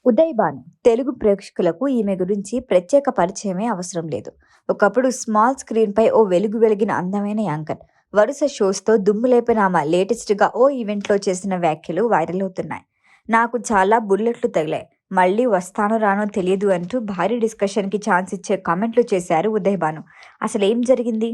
ఉదయ్ భాను తెలుగు ప్రేక్షకులకు ఈమె గురించి ప్రత్యేక పరిచయమే అవసరం లేదు. ఒకప్పుడు స్మాల్ స్క్రీన్పై ఓ వెలుగు వెలిగిన అందమైన యాంకర్. వరుస షోస్తో దుమ్ము లేపిన ఆమె లేటెస్ట్గా ఓ ఈవెంట్లో చేసిన వ్యాఖ్యలు వైరల్ అవుతున్నాయి. నాకు చాలా బుల్లెట్లు తగిలాయి, మళ్ళీ వస్తానో రానో తెలియదు అంటూ భారీ డిస్కషన్కి ఛాన్స్ ఇచ్చే కామెంట్లు చేశారు ఉదయ్ భాను. అసలు ఏం జరిగింది?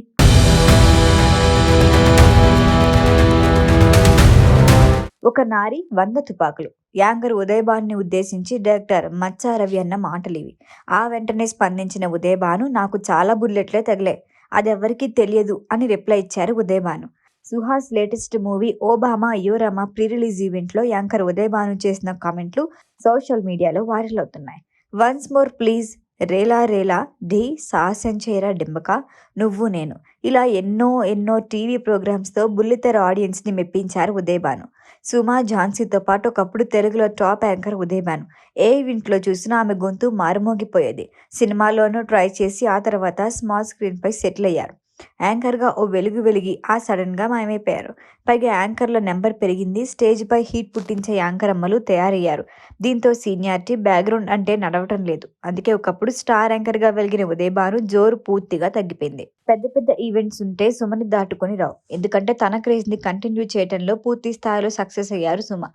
ఒక నారి 100 తుపాకులు. యాంకర్ ఉదయ్ భానుని ఉద్దేశించి డైరెక్టర్ మచ్చా రవి అన్న మాటలివి. ఆ వెంటనే స్పందించిన ఉదయ్ భాను, నాకు చాలా బుల్లెట్లే తగిలాయి, అదెవ్వరికీ తెలియదు అని రిప్లై ఇచ్చారు Uday Bhanu. Suhas latest movie Obama Ayyorama pre release ఈవెంట్లో యాంకర్ ఉదయ్ భాను చేసిన కామెంట్లు సోషల్ మీడియాలో వైరల్ అవుతున్నాయి. Once more please, Rela Rela, Dhee, Sahasam చేయరా డింబక, నువ్వు నేను, ఇలా ఎన్నో టీవీ ప్రోగ్రామ్స్తో బుల్లితెర ఆడియన్స్ని మెప్పించారు ఉదయ్ భాను. సుమా, ఝాన్సీతో పాటు ఒకప్పుడు తెలుగులో టాప్ యాంకర్ ఉదయ్ భాను. ఏ ఈవెంట్లో చూసినా ఆమె గొంతు మారుమోగిపోయేది. సినిమాలోనూ ట్రై చేసి ఆ తర్వాత స్మాల్ స్క్రీన్పై సెటిల్ అయ్యారు. యాంకర్గా ఓ వెలుగు వెలిగి ఆ సడన్గా మాయమైపోయారు. పైగా యాంకర్ల నెంబర్ పెరిగింది. స్టేజ్పై హీట్ పుట్టించే యాంకర్ అమ్మలు తయారయ్యారు. దీంతో సీనియారిటీ, బ్యాక్గ్రౌండ్ అంటే నడవటం లేదు. అందుకే ఒకప్పుడు స్టార్ యాంకర్గా వెలిగిన ఉదయ్ భాను జోరు పూర్తిగా తగ్గిపోయింది. పెద్ద ఈవెంట్స్ ఉంటే సుమని దాటుకొని రావు. ఎందుకంటే తన క్రేజ్ని కంటిన్యూ చేయడంలో పూర్తి స్థాయిలో సక్సెస్ అయ్యారు సుమ.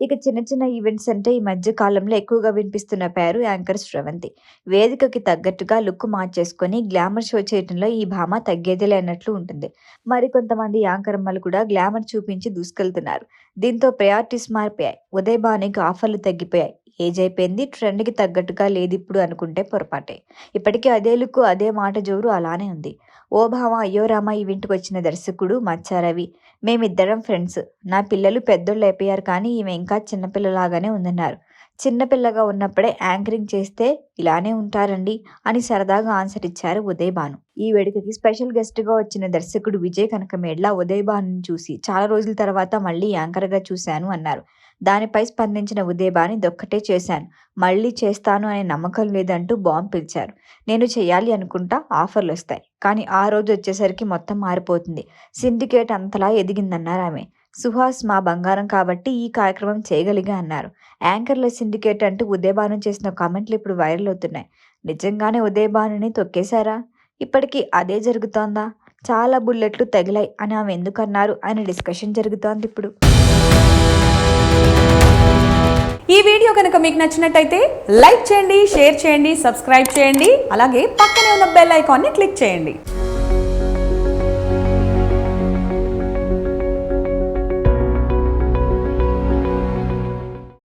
ఇక చిన్న ఈవెంట్స్ అంటే ఈ మధ్య కాలంలో ఎక్కువగా వినిపిస్తున్న పేరు యాంకర్ శ్రవంతి. వేదికకి తగ్గట్టుగా లుక్ మార్చేసుకొని గ్లామర్ షో చేయడంలో ఈ భామ తగ్గేదిలే అన్నట్లు ఉంటుంది. మరికొంతమంది యాంకర్ అమ్మలు కూడా గ్లామర్ చూపించి దూసుకెళ్తున్నారు. దీంతో ప్రయారిటీస్ మారిపోయాయి. ఉదయ్ భానుకి ఆఫర్లు తగ్గిపోయాయి. ఏజ్ అయిపోయింది, ట్రెండ్కి తగ్గట్టుగా లేదు ఇప్పుడు అనుకుంటే పొరపాటే. ఇప్పటికీ అదే లుక్, అదే మాట జోరు అలానే ఉంది. ఓబామా అయ్యోరామా ఈవెంట్కి వచ్చిన దర్శకుడు మచ్చా రవి, మేమిద్దరం ఫ్రెండ్స్, నా పిల్లలు పెద్దోళ్ళు అయిపోయారు కానీ ఈమె ఇంకా చిన్నపిల్లలాగానే ఉందన్నారు. చిన్నపిల్లగా ఉన్నప్పుడే యాంకరింగ్ చేస్తే ఇలానే ఉంటారండి అని సరదాగా ఆన్సర్ ఇచ్చారు ఉదయ్ భాను. ఈ వేడుకకి స్పెషల్ గెస్ట్గా వచ్చిన దర్శకుడు విజయ్ కనకమేడ్ల ఉదయ్ భానుని చూసి చాలా రోజుల తర్వాత మళ్ళీ యాంకర్గా చూశాను అన్నారు. దానిపై స్పందించిన ఉదయ్ భాను, ఇదొక్కటే చేశాను, మళ్ళీ చేస్తాను అనే నమ్మకం లేదంటూ బాంబ్ పిలిచారు. నేను చేయాలి అనుకుంటా, ఆఫర్లు వస్తాయి, కానీ ఆ రోజు వచ్చేసరికి మొత్తం మారిపోతుంది. సిండికేట్ అంతలా ఎదిగిందన్నారు ఆమె. సుహాస్ మా బంగారం కాబట్టి ఈ కార్యక్రమం చేయగలిగా అన్నారు. యాంకర్ల సిండికేట్ అంటూ ఉదయ్ భాను చేసిన కామెంట్లు ఇప్పుడు వైరల్ అవుతున్నాయి. నిజంగానే ఉదయ్ భానుని తొక్కేశారా? ఇప్పటికీ అదే జరుగుతోందా? చాలా బుల్లెట్లు తగిలాయి అని ఆమె ఎందుకన్నారు అనే డిస్కషన్ జరుగుతోంది ఇప్పుడు. ఈ వీడియో కనుక మీకు నచ్చినట్టయితే లైక్ చేయండి, షేర్ చేయండి, సబ్స్క్రైబ్ చేయండి. అలాగే పక్కనే ఉన్న బెల్ ఐకాన్ని క్లిక్ చేయండి.